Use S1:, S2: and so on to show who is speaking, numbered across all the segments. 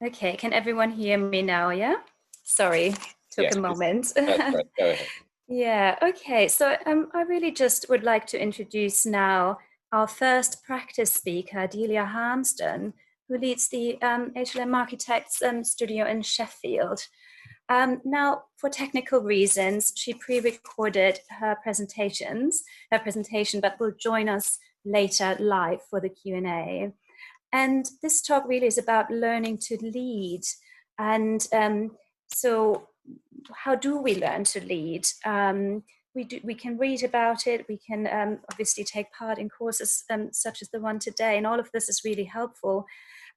S1: Okay, can everyone hear me now? Yeah? Sorry, took a moment.
S2: That's right. Go ahead.
S1: Yeah, okay. So I really just would like to introduce now our first practice speaker, Delia Harmston, who leads the HLM Architects studio in Sheffield. Now, for technical reasons, she pre-recorded her presentation, but will join us later live for the Q&A. And this talk really is about learning to lead. And so how do we learn to lead? We can read about it. We can obviously take part in courses such as the one today. And all of this is really helpful.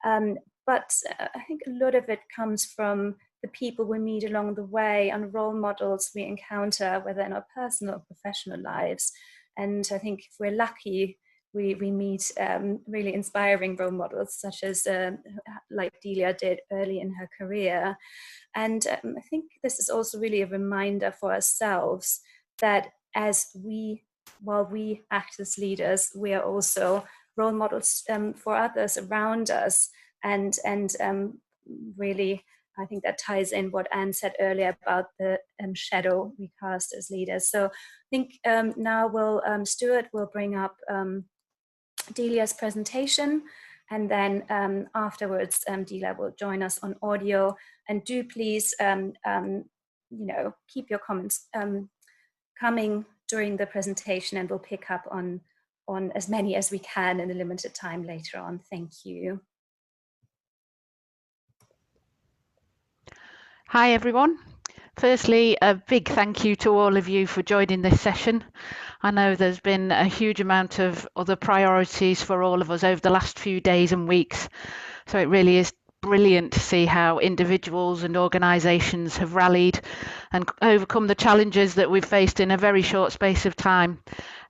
S1: But I think a lot of it comes from the people we meet along the way and role models we encounter, whether in our personal or professional lives. And I think if we're lucky, we meet really inspiring role models, such as like Delia did early in her career. And I think this is also really a reminder for ourselves that while we act as leaders, we are also role models for others around us. And really, I think that ties in what Anne said earlier about the shadow we cast as leaders. So I think now Stuart will bring up Delia's presentation, and then afterwards Delia will join us on audio. And do please keep your comments coming during the presentation, and we'll pick up on as many as we can in the limited time later on. Thank you.
S3: Hi everyone. Firstly, a big thank you to all of you for joining this session. I know there's been a huge amount of other priorities for all of us over the last few days and weeks. So it really is brilliant to see how individuals and organisations have rallied and overcome the challenges that we've faced in a very short space of time.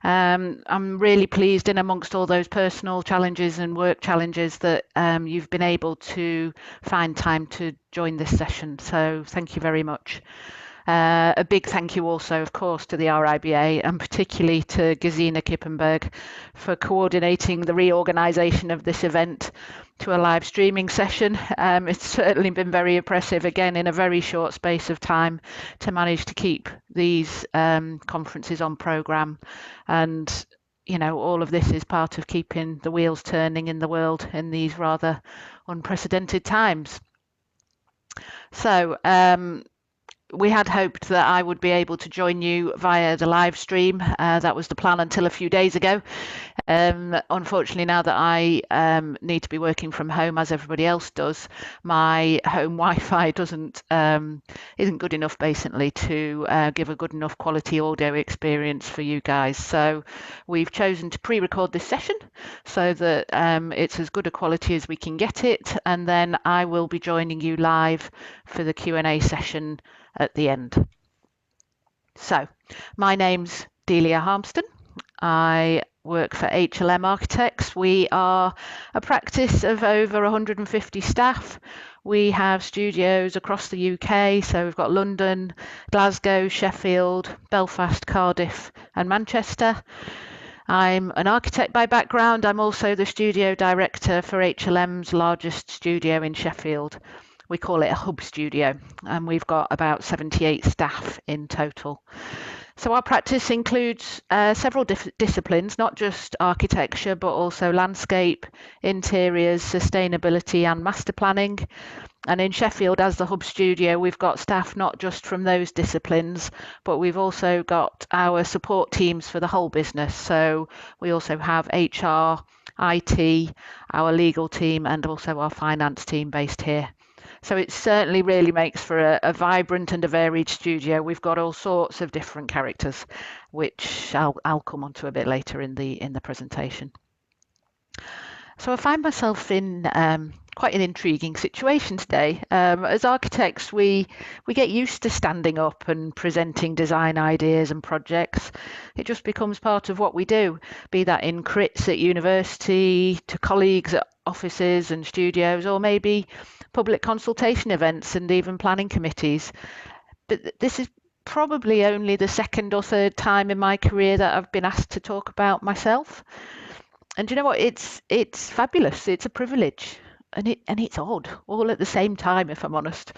S3: I'm really pleased in amongst all those personal challenges and work challenges that you've been able to find time to join this session. So thank you very much. A big thank you also, of course, to the RIBA and particularly to Gesine Kippenberg for coordinating the reorganisation of this event to a live streaming session. It's certainly been very impressive, again, in a very short space of time to manage to keep these conferences on programme. And, you know, all of this is part of keeping the wheels turning in the world in these rather unprecedented times. So, we had hoped that I would be able to join you via the live stream. That was the plan until a few days ago. Unfortunately, now that I need to be working from home as everybody else does, my home Wi-Fi isn't good enough basically to give a good enough quality audio experience for you guys. So we've chosen to pre-record this session so that it's as good a quality as we can get it, and then I will be joining you live for the Q&A session at the end. So my name's Delia Harmston. I work for HLM Architects. We are a practice of over 150 staff. We have studios across the UK, so we've got London, Glasgow, Sheffield, Belfast, Cardiff and Manchester. I'm an architect by background. I'm also the studio director for HLM's largest studio in Sheffield. We call it a hub studio, and we've got about 78 staff in total. So our practice includes several disciplines, not just architecture, but also landscape, interiors, sustainability and master planning. And in Sheffield, as the hub studio, we've got staff not just from those disciplines, but we've also got our support teams for the whole business. So we also have HR, IT, our legal team, and also our finance team based here. So it certainly really makes for a vibrant and a varied studio. We've got all sorts of different characters, which I'll come on to a bit later in the presentation. So I find myself in quite an intriguing situation today. As architects, we get used to standing up and presenting design ideas and projects. It just becomes part of what we do, be that in crits at university, to colleagues at offices and studios, or maybe public consultation events and even planning committees. But this is probably only the second or third time in my career that I've been asked to talk about myself. And you know what? It's fabulous. It's a privilege. and it's odd all at the same time, if I'm honest.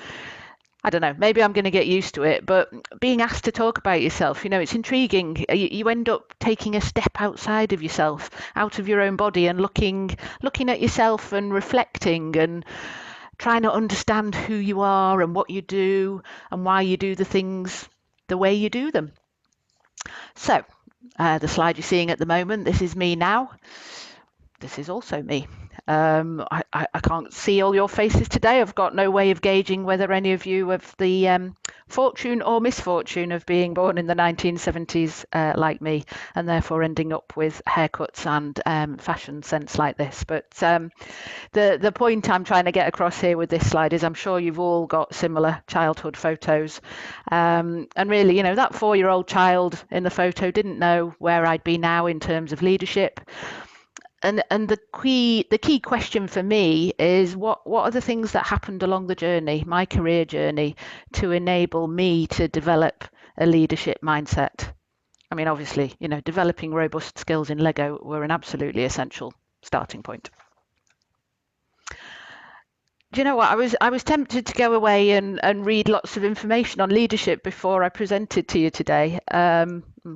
S3: I don't know, maybe I'm going to get used to it, but being asked to talk about yourself, it's intriguing. You end up taking a step outside of yourself, out of your own body, and looking at yourself and reflecting and trying to understand who you are and what you do and why you do the things the way you do them. So, the slide you're seeing at the moment, this is me now. This is also me. I can't see all your faces today. I've got no way of gauging whether any of you have the fortune or misfortune of being born in the 1970s like me, and therefore ending up with haircuts and fashion sense like this. But the point I'm trying to get across here with this slide is I'm sure you've all got similar childhood photos. And really, that 4-year-old child in the photo didn't know where I'd be now in terms of leadership. And the key question for me is what are the things that happened along the journey, my career journey, to enable me to develop a leadership mindset? I mean, obviously, developing robust skills in Lego were an absolutely essential starting point. Do you know what? I was tempted to go away and read lots of information on leadership before I presented to you today.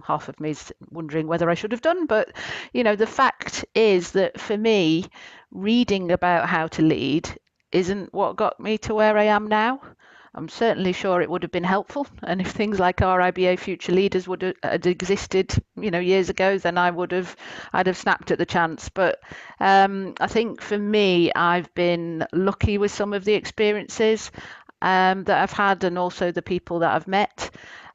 S3: Half of me is wondering whether I should have done, but the fact is that for me, reading about how to lead isn't what got me to where I am now. I'm certainly sure it would have been helpful, and if things like RIBA Future Leaders would have existed, years ago, then I'd have snapped at the chance. But I think for me, I've been lucky with some of the experiences that I've had, and also the people that I've met.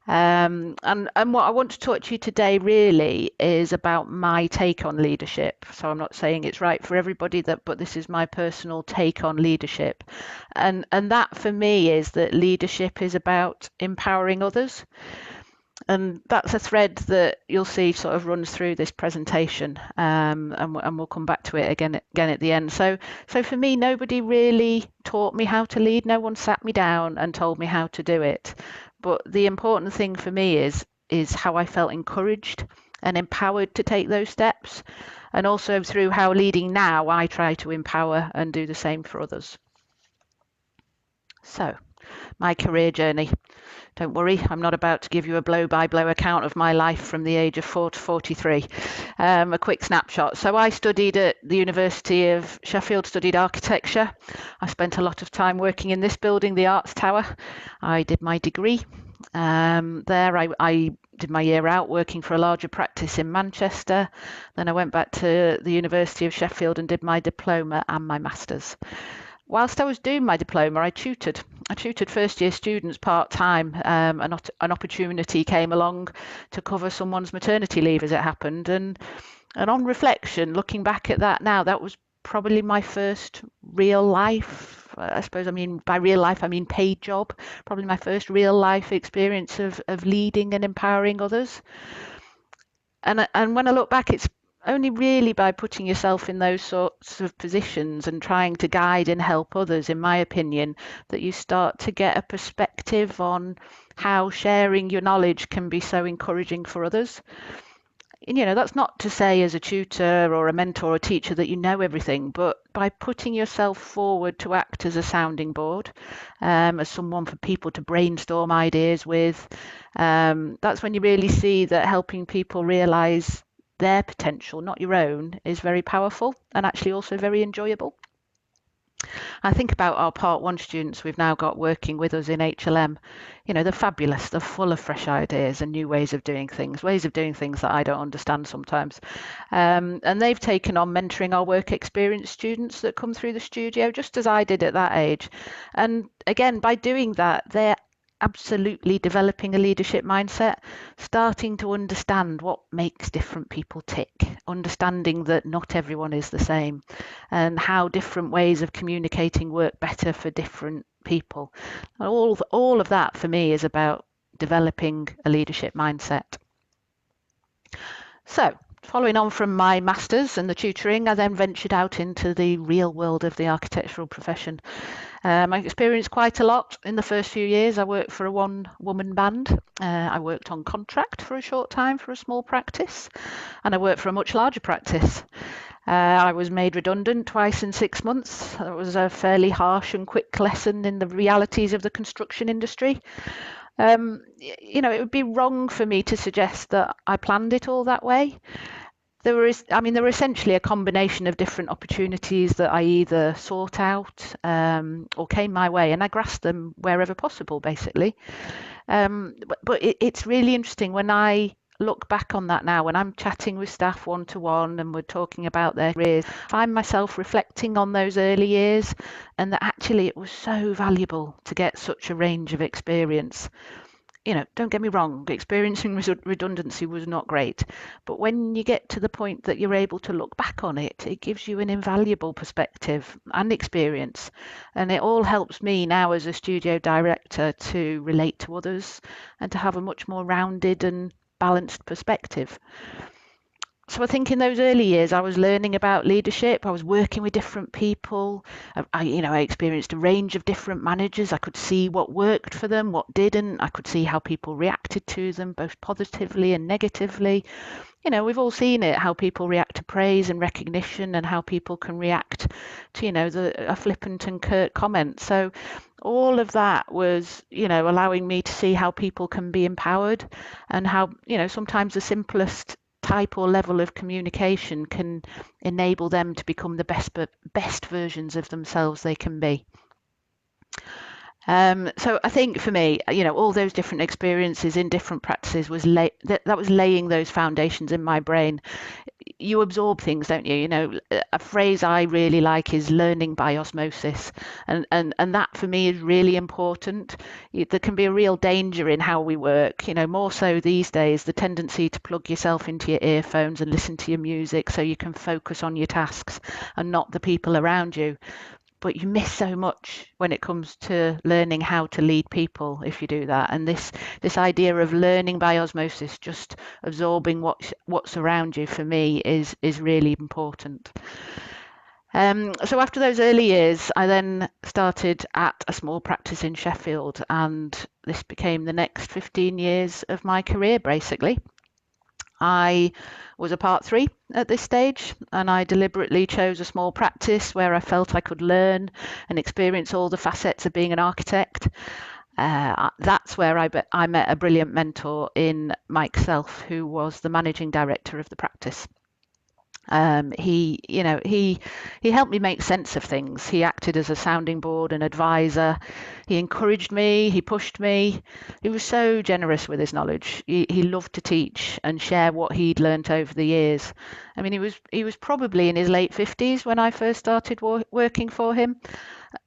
S3: And what I want to talk to you today really is about my take on leadership. So I'm not saying it's right for everybody, but this is my personal take on leadership. And that for me is that leadership is about empowering others. And that's a thread that you'll see sort of runs through this presentation, and we'll come back to it again at the end. So for me, nobody really taught me how to lead. No one sat me down and told me how to do it. But the important thing for me is how I felt encouraged and empowered to take those steps, and also through how leading now I try to empower and do the same for others. So, my career journey. Don't worry, I'm not about to give you a blow-by-blow account of my life from the age of 4 to 43. A quick snapshot. So I studied at the University of Sheffield, studied architecture. I spent a lot of time working in this building, the Arts Tower. I did my degree. There I did my year out working for a larger practice in Manchester. Then I went back to the University of Sheffield and did my diploma and my master's. Whilst I was doing my diploma, I tutored first-year students part-time. An opportunity came along to cover someone's maternity leave, as it happened. And on reflection, looking back at that now, that was probably my first real life, I suppose, by real life, I mean paid job, probably my first real life experience of leading and empowering others. And when I look back, it's only really by putting yourself in those sorts of positions and trying to guide and help others, in my opinion, that you start to get a perspective on how sharing your knowledge can be so encouraging for others. And, that's not to say as a tutor or a mentor or teacher that you know everything, but by putting yourself forward to act as a sounding board, as someone for people to brainstorm ideas with, that's when you really see that helping people realise their potential, not your own, is very powerful and actually also very enjoyable. I think about our Part 1 students we've now got working with us in HLM. They're fabulous. They're full of fresh ideas and new ways of doing things that I don't understand sometimes. And they've taken on mentoring our work experience students that come through the studio, just as I did at that age. And again, by doing that, they're absolutely developing a leadership mindset, starting to understand what makes different people tick, understanding that not everyone is the same, and how different ways of communicating work better for different people. All of that for me is about developing a leadership mindset. So, following on from my master's and the tutoring, I then ventured out into the real world of the architectural profession. I experienced quite a lot in the first few years. I worked for a one-woman band. I worked on contract for a short time for a small practice, and I worked for a much larger practice. I was made redundant twice in 6 months. That was a fairly harsh and quick lesson in the realities of the construction industry. It would be wrong for me to suggest that I planned it all that way. There were essentially a combination of different opportunities that I either sought out or came my way, and I grasped them wherever possible, basically. But it's really interesting when I look back on that now, when I'm chatting with staff one to one and we're talking about their careers, I find myself reflecting on those early years and that actually it was so valuable to get such a range of experience. Don't get me wrong, experiencing redundancy was not great. But when you get to the point that you're able to look back on it, it gives you an invaluable perspective and experience. And it all helps me now as a studio director to relate to others and to have a much more rounded and balanced perspective. So I think in those early years, I was learning about leadership. I was working with different people. I experienced a range of different managers. I could see what worked for them, what didn't. I could see how people reacted to them, both positively and negatively. We've all seen it, how people react to praise and recognition and how people can react to, a flippant and curt comment. So all of that was, allowing me to see how people can be empowered and how, sometimes the simplest type or level of communication can enable them to become the best versions of themselves they can be. So I think for me, all those different experiences in different practices that was laying those foundations in my brain. You absorb things, don't you? A phrase I really like is learning by osmosis, and that for me is really important. There can be a real danger in how we work, more so these days, the tendency to plug yourself into your earphones and listen to your music so you can focus on your tasks and not the people around you. But you miss so much when it comes to learning how to lead people if you do that. And this idea of learning by osmosis, just absorbing what's around you, for me is really important. So after those early years, I then started at a small practice in Sheffield, and this became the next 15 years of my career, basically. I was a part 3 at this stage, and I deliberately chose a small practice where I felt I could learn and experience all the facets of being an architect. That's where I met a brilliant mentor in Mike Self, who was the managing director of the practice. He helped me make sense of things. He acted as a sounding board and advisor. He encouraged me. He pushed me. He was so generous with his knowledge. He loved to teach and share what he'd learnt over the years. I mean, he was probably in his late 50s when I first started working for him.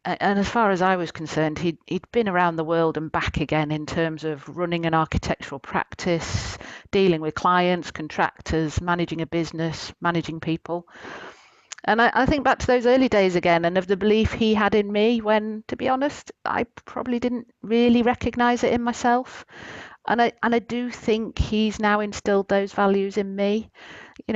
S3: And as far as I was concerned, he'd been around the world and back again in terms of running an architectural practice, dealing with clients, contractors, managing a business, managing people. And I think back to those early days again and of the belief he had in me when, to be honest, I probably didn't really recognise it in myself. And I do think he's now instilled those values in me.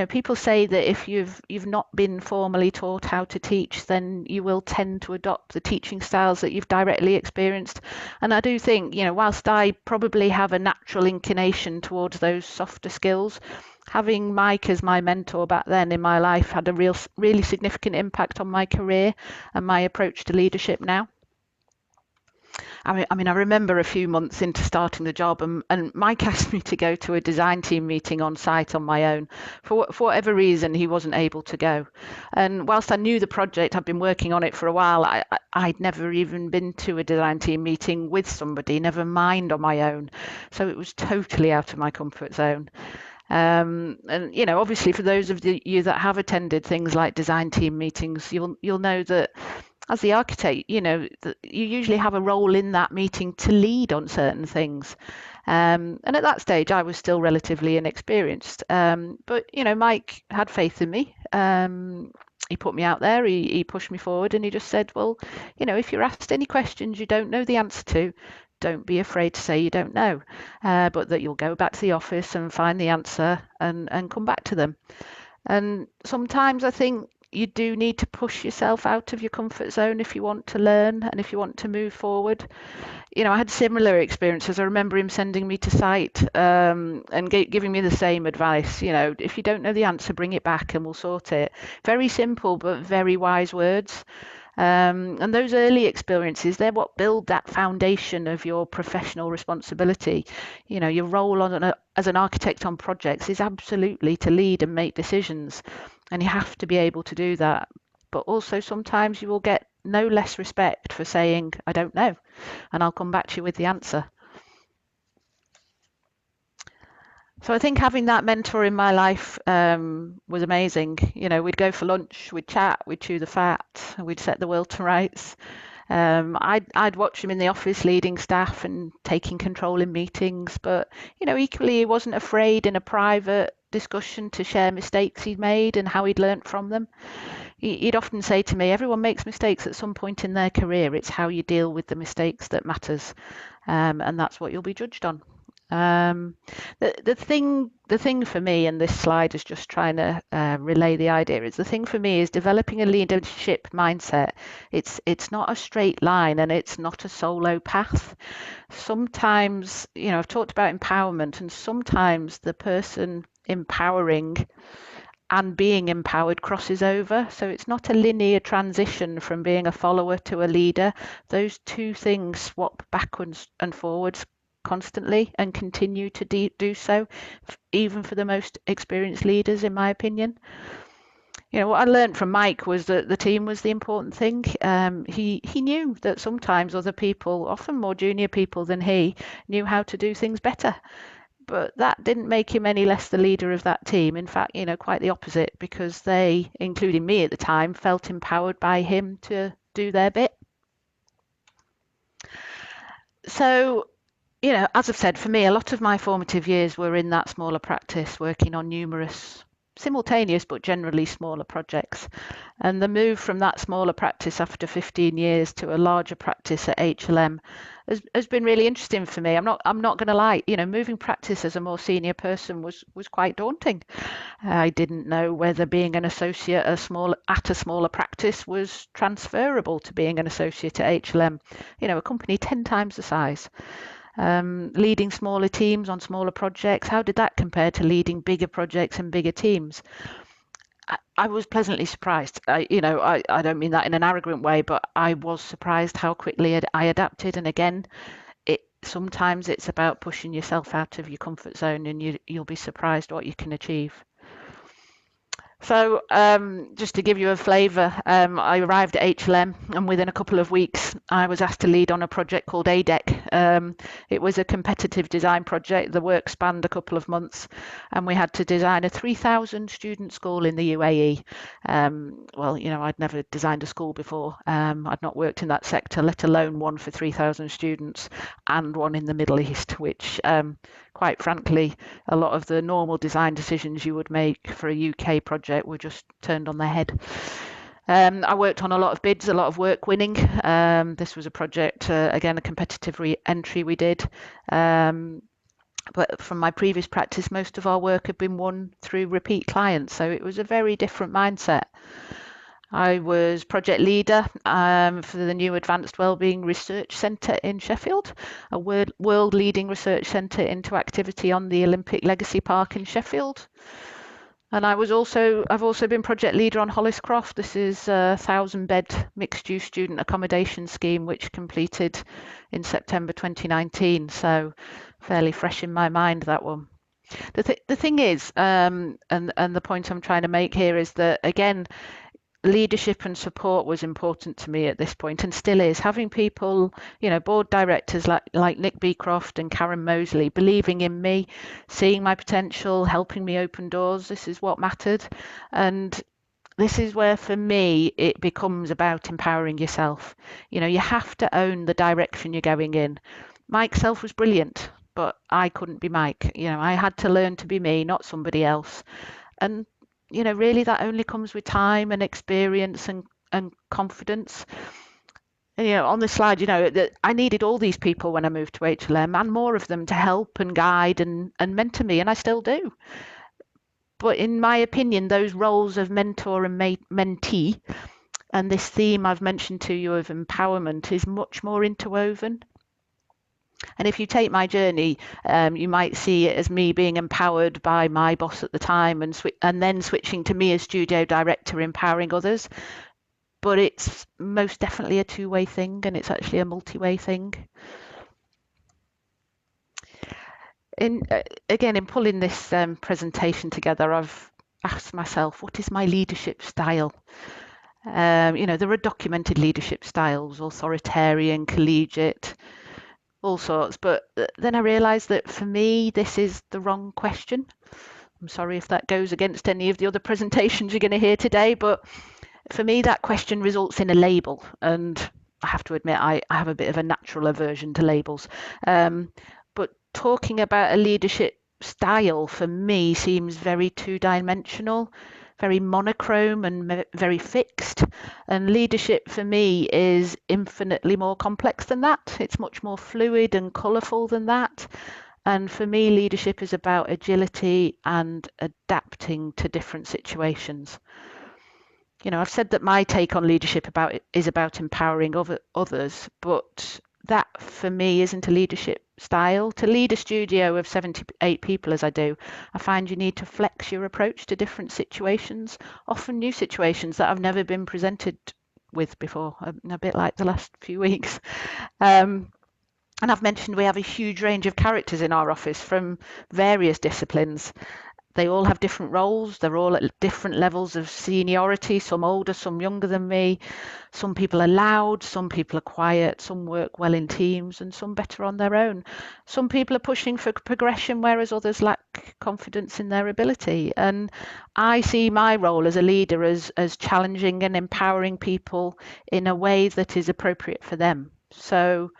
S3: People say that if you've not been formally taught how to teach, then you will tend to adopt the teaching styles that you've directly experienced. And I do think, whilst I probably have a natural inclination towards those softer skills, having Mike as my mentor back then in my life had a really significant impact on my career and my approach to leadership now. I mean, I remember a few months into starting the job, and Mike asked me to go to a design team meeting on site on my own. For whatever reason, he wasn't able to go. And whilst I knew the project, I'd been working on it for a while, I'd never even been to a design team meeting with somebody, never mind on my own. So it was totally out of my comfort zone. And obviously, for those of you that have attended things like design team meetings, you'll know that as the architect, you usually have a role in that meeting to lead on certain things. And at that stage, I was still relatively inexperienced. But Mike had faith in me. He put me out there. He pushed me forward, and he just said, "Well, if you're asked any questions you don't know the answer to, don't be afraid to say you don't know, but that you'll go back to the office and find the answer and come back to them." And sometimes I think, you do need to push yourself out of your comfort zone if you want to learn and if you want to move forward. I had similar experiences. I remember him sending me to site and giving me the same advice. If you don't know the answer, bring it back and we'll sort it. Very simple, but very wise words. And those early experiences, they're what build that foundation of your professional responsibility. Your role as an architect on projects is absolutely to lead and make decisions. And you have to be able to do that. But also sometimes you will get no less respect for saying, I don't know, and I'll come back to you with the answer. So I think having that mentor in my life was amazing. We'd go for lunch, we'd chat, we'd chew the fat, we'd set the world to rights. I'd watch him in the office leading staff and taking control in meetings, but equally he wasn't afraid in a private discussion to share mistakes he'd made and how he'd learnt from them. He'd often say to me, everyone makes mistakes at some point in their career. It's how you deal with the mistakes that matters, and that's what you'll be judged on. The thing for me, and this slide is just trying to relay the idea, is the thing for me is developing a leadership mindset. It's not a straight line and it's not a solo path. Sometimes, I've talked about empowerment, and sometimes the person empowering and being empowered crosses over. So it's not a linear transition from being a follower to a leader. Those two things swap backwards and forwards constantly and continue to do so, even for the most experienced leaders, in my opinion. What I learned from Mike was that the team was the important thing. He knew that sometimes other people, often more junior people than he, knew how to do things better. But that didn't make him any less the leader of that team. In fact, quite the opposite, because they, including me at the time, felt empowered by him to do their bit. So, as I've said, for me, a lot of my formative years were in that smaller practice, working on numerous simultaneous but generally smaller projects. And the move from that smaller practice after 15 years to a larger practice at HLM has been really interesting for me. I'm not going to lie, moving practice as a more senior person was quite daunting. I didn't know whether being an associate at a smaller practice was transferable to being an associate at HLM, a company 10 times the size. Leading smaller teams on smaller projects, how did that compare to leading bigger projects and bigger teams? I was pleasantly surprised. I don't mean that in an arrogant way, but I was surprised how quickly I adapted. And again, sometimes it's about pushing yourself out of your comfort zone, and you'll be surprised what you can achieve. So just to give you a flavour, I arrived at HLM, and within a couple of weeks I was asked to lead on a project called ADEC. It was a competitive design project. The work spanned a couple of months, and we had to design a 3,000 student school in the UAE. I'd never designed a school before. I'd not worked in that sector, let alone one for 3,000 students and one in the Middle East, which quite frankly, a lot of the normal design decisions you would make for a UK project were just turned on their head. I worked on a lot of bids, a lot of work winning. This was a project, again, a competitive entry we did. But from my previous practice, most of our work had been won through repeat clients. So it was a very different mindset. I was project leader for the new Advanced Wellbeing Research Centre in Sheffield, a world-leading research centre into activity on the Olympic Legacy Park in Sheffield. And I've also been project leader on Holliscroft. This is a 1,000-bed mixed-use student accommodation scheme which completed in September 2019. So fairly fresh in my mind, that one. The thing is, and the point I'm trying to make here is that, again, leadership and support was important to me at this point, and still is. Having people, board directors like Nick Beecroft and Karen Mosley believing in me, seeing my potential, helping me open doors, this is what mattered. And this is where, for me, it becomes about empowering yourself. You have to own the direction you're going in. Mike Self was brilliant, but I couldn't be Mike. I had to learn to be me, not somebody else. And really that only comes with time and experience and confidence. And, on this slide, that I needed all these people when I moved to HLM, and more of them to help and guide and mentor me, and I still do. But in my opinion, those roles of mentor and mentee, and this theme I've mentioned to you of empowerment, is much more interwoven. And if you take my journey, you might see it as me being empowered by my boss at the time, and then switching to me as studio director, empowering others. But it's most definitely a two-way thing, and it's actually a multi-way thing. Again, in pulling this presentation together, I've asked myself, what is my leadership style? There are documented leadership styles, authoritarian, collegiate, all sorts. But then I realised that for me, this is the wrong question. I'm sorry if that goes against any of the other presentations you're going to hear today, but for me, that question results in a label. And I have to admit, I have a bit of a natural aversion to labels. But talking about a leadership style for me seems very two-dimensional, very monochrome and very fixed. And leadership for me is infinitely more complex than that. It's much more fluid and colourful than that. And for me, leadership is about agility and adapting to different situations. I've said that my take on leadership is about empowering others, but that for me isn't a leadership style. To lead a studio of 78 people as I do, I find you need to flex your approach to different situations, often new situations that I've never been presented with before, a bit like the last few weeks. And I've mentioned we have a huge range of characters in our office from various disciplines. They all have different roles. They're all at different levels of seniority, some older, some younger than me. Some people are loud, some people are quiet, some work well in teams, and some better on their own. Some people are pushing for progression, whereas others lack confidence in their ability. And I see my role as a leader as challenging and empowering people in a way that is appropriate for them. So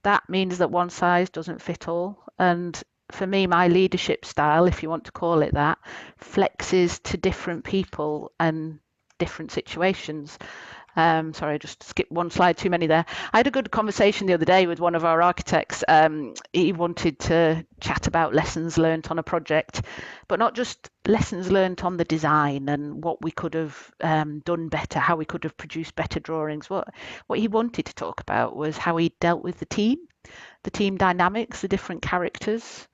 S3: that means that one size doesn't fit all. And for me, my leadership style, if you want to call it that, flexes to different people and different situations. Sorry, I just skipped one slide too many there. I had a good conversation the other day with one of our architects. He wanted to chat about lessons learned on a project, but not just lessons learned on the design and what we could have done better, how we could have produced better drawings. What he wanted to talk about was how he dealt with the team dynamics, the different characters,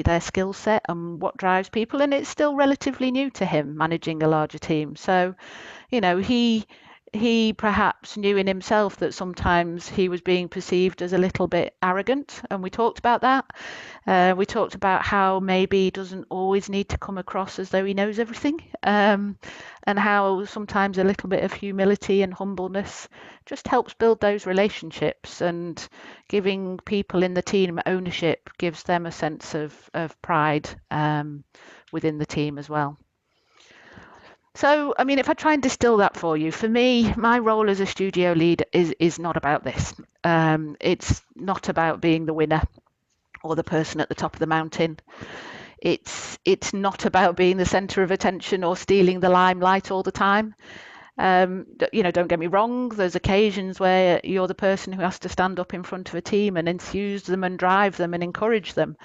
S3: their skill set and what drives people. And it's still relatively new to him managing a larger team. So, he perhaps knew in himself that sometimes he was being perceived as a little bit arrogant, and we talked about that. We talked about how maybe he doesn't always need to come across as though he knows everything, and how sometimes a little bit of humility and humbleness just helps build those relationships, and giving people in the team ownership gives them a sense of pride within the team as well. So, if I try and distill that for you, for me, my role as a studio lead is not about this. It's not about being the winner or the person at the top of the mountain. It's not about being the centre of attention or stealing the limelight all the time. Don't get me wrong, there's occasions where you're the person who has to stand up in front of a team and enthuse them and drive them and encourage them.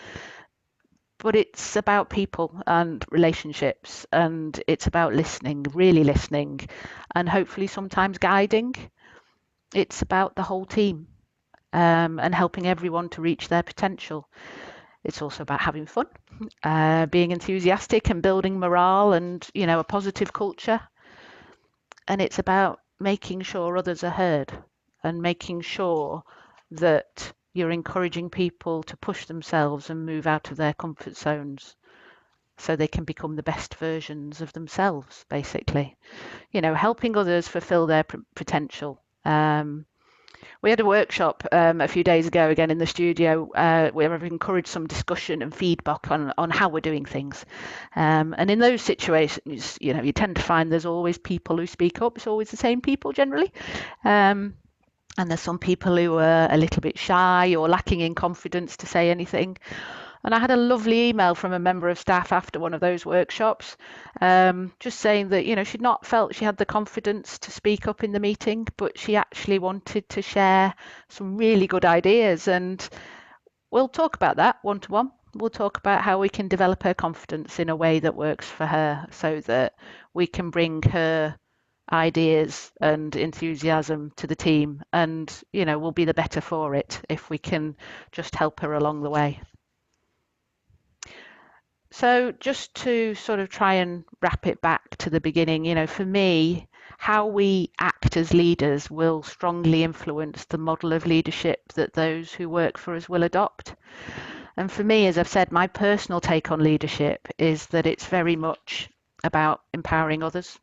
S3: But it's about people and relationships, and it's about listening, really listening, and hopefully sometimes guiding. It's about the whole team and helping everyone to reach their potential. It's also about having fun, being enthusiastic and building morale and, a positive culture. And it's about making sure others are heard and making sure that you're encouraging people to push themselves and move out of their comfort zones so they can become the best versions of themselves, basically. Helping others fulfill their potential. We had a workshop a few days ago, again in the studio, where I've encouraged some discussion and feedback on how we're doing things. And in those situations, you tend to find there's always people who speak up. It's always the same people generally. And there's some people who are a little bit shy or lacking in confidence to say anything. And I had a lovely email from a member of staff after one of those workshops, just saying that, she'd not felt she had the confidence to speak up in the meeting, but she actually wanted to share some really good ideas. And we'll talk about that one-to-one. we'll talk about how we can develop her confidence in a way that works for her so that we can bring her ideas and enthusiasm to the team, and we'll be the better for it if we can just help her along the way. So just to sort of try and wrap it back to the beginning, for me, how we act as leaders will strongly influence the model of leadership that those who work for us will adopt. And for me, as I've said, my personal take on leadership is that it's very much about empowering others.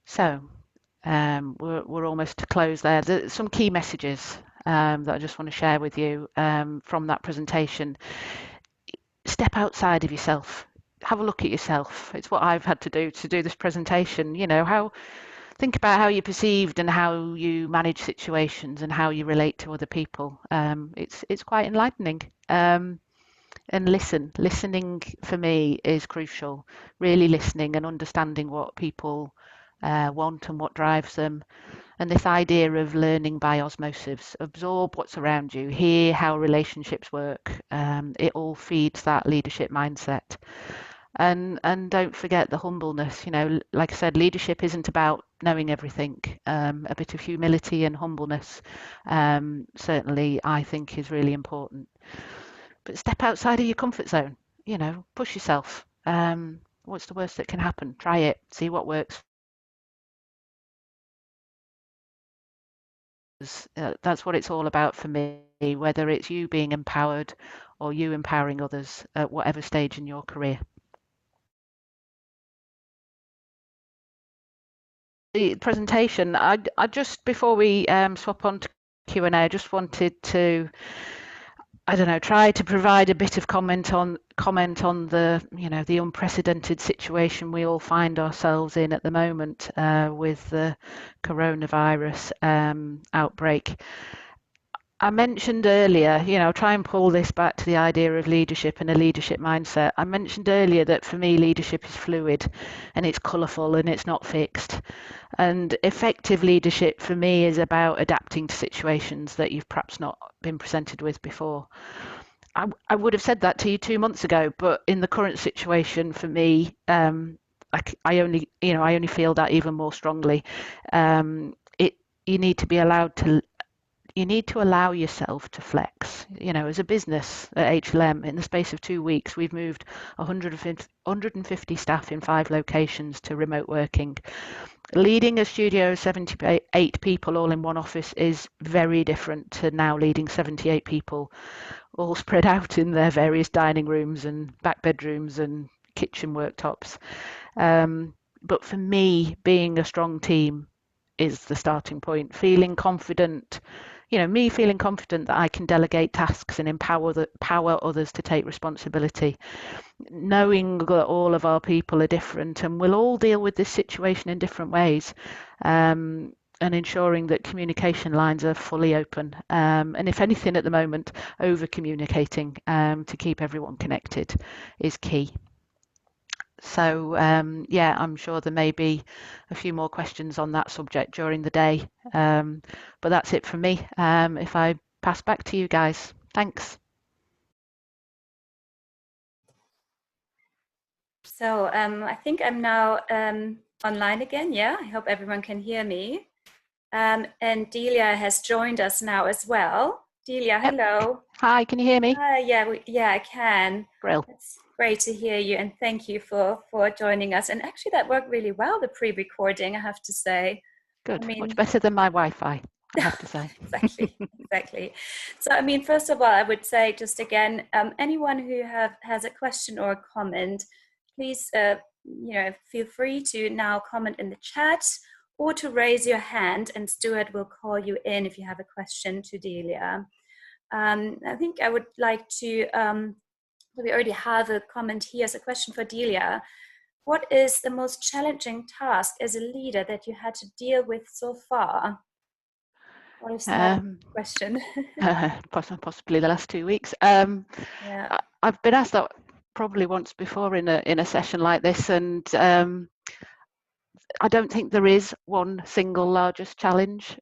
S3: So we're almost to close there. There's some key messages that I just want to share with you from that presentation. Step outside of yourself. Have a look at yourself. It's what I've had to do this presentation. Think about how you're perceived and how you manage situations and how you relate to other people. It's quite enlightening. And listening for me is crucial. Really listening and understanding what people want and what drives them. And this idea of learning by osmosis, absorb what's around you, hear how relationships work. It all feeds that leadership mindset. And don't forget the humbleness. Like I said, leadership isn't about knowing everything. A bit of humility and humbleness certainly I think is really important. But step outside of your comfort zone. Push yourself. What's the worst that can happen? Try it. See what works. That's what it's all about for me, whether it's you being empowered or you empowering others at whatever stage in your career. The presentation, I just, before we swap on to Q&A, I just wanted to, I don't know, try to provide a bit of comment on the the unprecedented situation we all find ourselves in at the moment with the coronavirus outbreak. I mentioned earlier, try and pull this back to the idea of leadership and a leadership mindset. I mentioned earlier that for me, leadership is fluid and it's colourful and it's not fixed. And effective leadership for me is about adapting to situations that you've perhaps not been presented with before. I would have said that to you 2 months ago, but in the current situation for me, I only feel that even more strongly. You need to be allowed to you need to allow yourself to flex. As a business at HLM, in the space of 2 weeks, we've moved 150 staff in 5 locations to remote working. Leading a studio of 78 people all in one office is very different to now leading 78 people all spread out in their various dining rooms and back bedrooms and kitchen worktops. But for me, being a strong team is the starting point. Feeling confident, me feeling confident that I can delegate tasks and empower others to take responsibility. Knowing that all of our people are different and we'll all deal with this situation in different ways. And ensuring that communication lines are fully open. And if anything at the moment, over communicating to keep everyone connected is key. So I'm sure there may be a few more questions on that subject during the day. But that's it from me. If I pass back to you guys. Thanks.
S1: So I think I'm now online again. Yeah, I hope everyone can hear me. And Delia has joined us now as well. Delia, hello.
S3: Hi, can you hear me?
S1: Yeah, I can.
S3: Brill.
S1: It's great to hear you, and thank you for joining us. And actually, that worked really well, the pre-recording, I have to say.
S3: Good, much better than my Wi-Fi, I have to say.
S1: Exactly. So, I mean, first of all, I would say just again, anyone who has a question or a comment, please, feel free to now comment in the chat or to raise your hand, and Stuart will call you in if you have a question to Delia. I think I would like to, we already have a comment here as a question for Delia. What is the most challenging task as a leader that you had to deal with so far? What is that question?
S3: Possibly the last 2 weeks.
S1: Yeah.
S3: I've been asked that probably once before in a session like this, and I don't think there is one single largest challenge.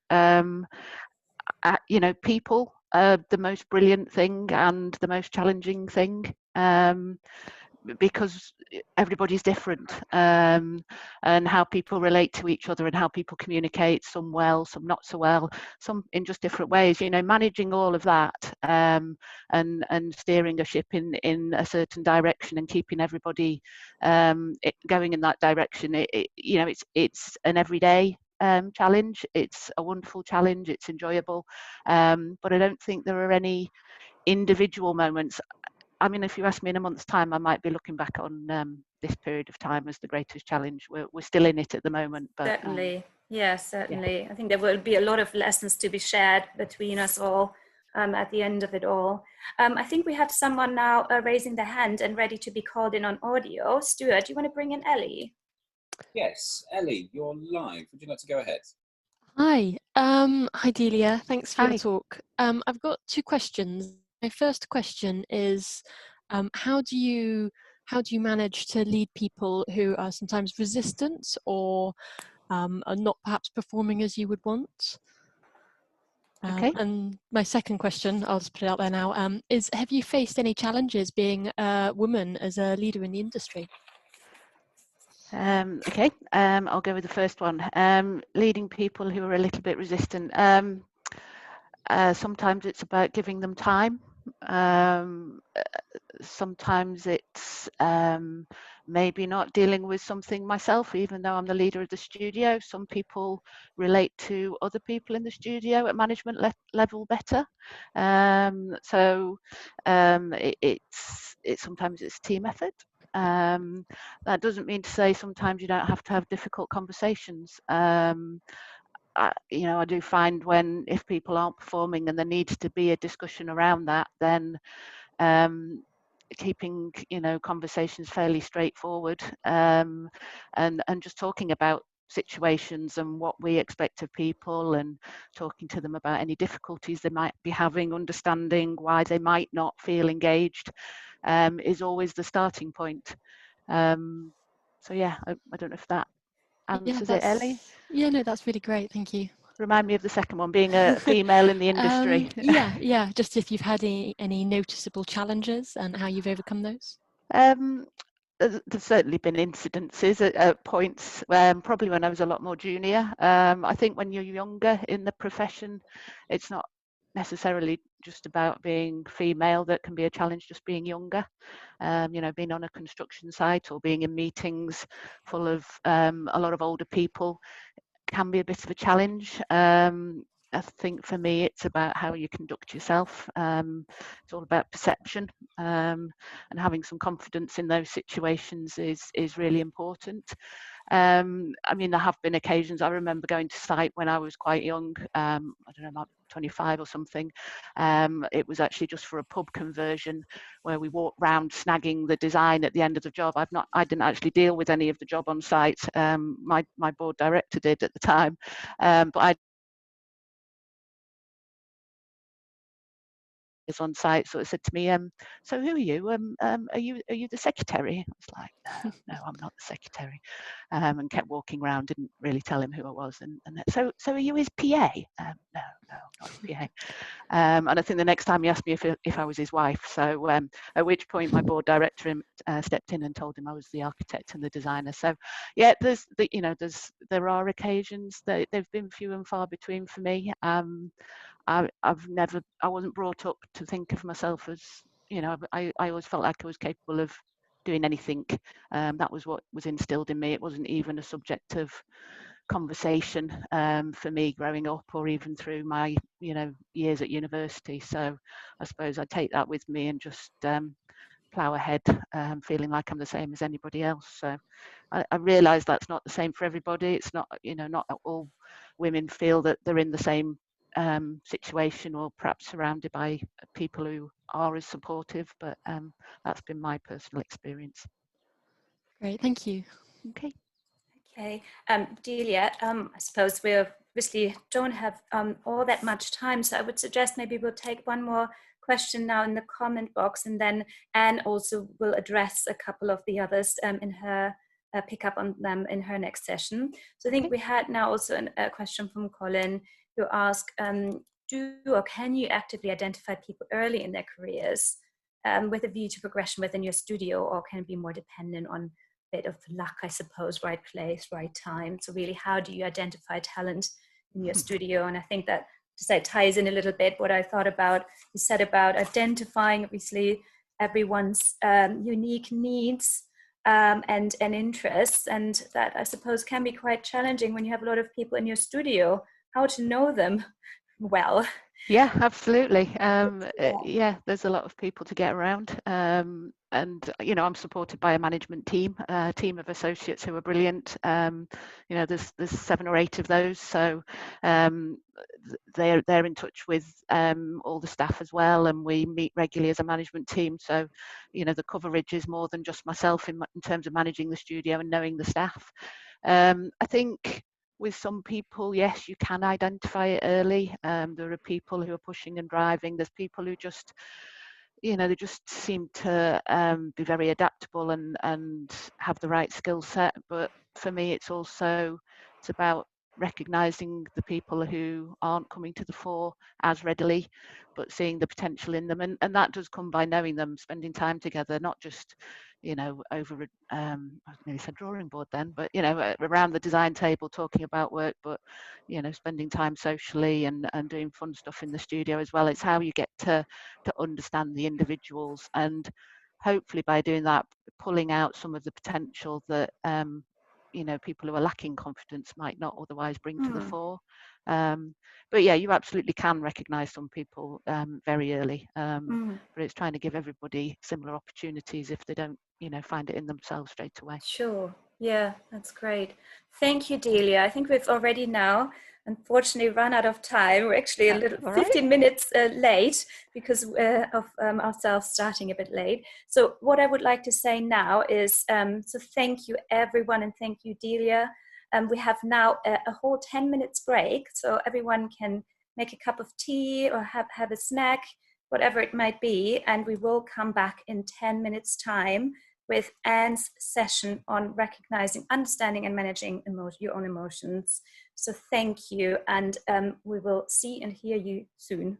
S3: People the most brilliant thing and the most challenging thing, because everybody's different, and how people relate to each other and how people communicate, some well, some not so well, some in just different ways, managing all of that, and steering a ship in a certain direction and keeping everybody going in that direction. It's an everyday challenge. It's a wonderful challenge. It's enjoyable, but I don't think there are any individual moments. I mean, if you ask me in a month's time, I might be looking back on this period of time as the greatest challenge. We're still in it at the moment, but
S1: certainly, yes,
S3: yeah.
S1: certainly. I think there will be a lot of lessons to be shared between us all at the end of it all. I think we have someone now raising their hand and ready to be called in on audio. Stuart, do you want to bring in Ellie?
S2: Yes, Ellie, you're live. Would you like to go ahead?
S4: Hi. Hi, Delia. Thanks for
S3: Hi.
S4: your talk. I've got two questions. My first question is, how do you manage to lead people who are sometimes resistant or are not perhaps performing as you would want?
S3: Okay.
S4: And my second question, I'll just put it out there now, is have you faced any challenges being a woman as a leader in the industry?
S3: Okay, I'll go with the first one. Leading people who are a little bit resistant. Sometimes it's about giving them time. Sometimes it's maybe not dealing with something myself, even though I'm the leader of the studio. Some people relate to other people in the studio at management level better. It's sometimes it's team effort. That doesn't mean to say sometimes you don't have to have difficult conversations. I do find if people aren't performing and there needs to be a discussion around that, then keeping conversations fairly straightforward, and just talking about situations and what we expect of people, and talking to them about any difficulties they might be having, understanding why they might not feel engaged, is always the starting point. So yeah, I don't know if that answers it, Ellie.
S4: Yeah, no, that's really great. Thank you.
S3: Remind me of the second one, being a female in the industry.
S4: Yeah, just if you've had any noticeable challenges and how you've overcome those.
S3: There's certainly been incidences at points, probably when I was a lot more junior. I think when you're younger in the profession, it's not necessarily just about being female that can be a challenge, just being younger. Being on a construction site or being in meetings full of a lot of older people can be a bit of a challenge. I think for me, it's about how you conduct yourself. It's all about perception, and having some confidence in those situations is really important. I mean, there have been occasions. I remember going to site when I was quite young. I don't know, about 25 or something. It was actually just for a pub conversion where we walked round snagging the design at the end of the job. I didn't actually deal with any of the job on site. My board director did at the time, but I was on site, sort of said to me, so who are you? Are you the secretary? I was like, no, I'm not the secretary, and kept walking around, didn't really tell him who I was. And so are you his PA? No, not his PA. And I think the next time he asked me if I was his wife. So at which point my board director stepped in and told him I was the architect and the designer. So yeah, there are occasions that they've been few and far between for me. I wasn't brought up to think of myself as, I always felt like I was capable of doing anything. That was what was instilled in me. It wasn't even a subject of conversation for me growing up, or even through my years at university. So I suppose I take that with me and just plow ahead, feeling like I'm the same as anybody else. So I realise that's not the same for everybody. It's not, not all women feel that they're in the same situation, or perhaps surrounded by people who are as supportive, but that's been my personal experience.
S4: Great, thank you.
S1: Okay, Delia, I suppose we obviously don't have all that much time, so I would suggest maybe we'll take one more question now in the comment box, and then Anne also will address a couple of the others in her pick up on them in her next session. So I think we had now also a question from Colin, who asked, do, or can you actively identify people early in their careers with a view to progression within your studio, or can it be more dependent on a bit of luck, I suppose, right place, right time? So really, how do you identify talent in your studio? And I think that to say ties in a little bit what I thought about, you said about identifying obviously everyone's unique needs and interests, and that I suppose can be quite challenging when you have a lot of people in your studio, how to know them well.
S3: Yeah, absolutely. Yeah, there's a lot of people to get around. And, you know, I'm supported by a management team, a team of associates who are brilliant. You know, there's 7 or 8 of those. So they're in touch with all the staff as well. And we meet regularly as a management team. So, you know, the coverage is more than just myself in terms of managing the studio and knowing the staff. I think with some people, yes, you can identify it early. There are people who are pushing and driving. There's people who just, you know, they just seem to be very adaptable and have the right skill set. But for me, it's about recognizing the people who aren't coming to the fore as readily, but seeing the potential in them. And that does come by knowing them, spending time together, not just, you know, over I nearly said drawing board then, but, you know, around the design table talking about work, but, you know, spending time socially and doing fun stuff in the studio as well. It's how you get to understand the individuals, and hopefully by doing that, pulling out some of the potential that you know, people who are lacking confidence might not otherwise bring to the fore. But yeah, you absolutely can recognize some people very early, but it's trying to give everybody similar opportunities if they don't, you know, find it in themselves straight away.
S1: Sure. Yeah, that's great. Thank you, Delia. I think we've already now, unfortunately, run out of time. We're actually a little 15 minutes late because of ourselves starting a bit late. So what I would like to say now is, so thank you, everyone, and thank you, Delia. We have now a whole 10 minutes break, so everyone can make a cup of tea or have a snack, whatever it might be, and we will come back in 10 minutes' time with Anne's session on recognizing, understanding, and managing your own emotions. So thank you, and we will see and hear you soon.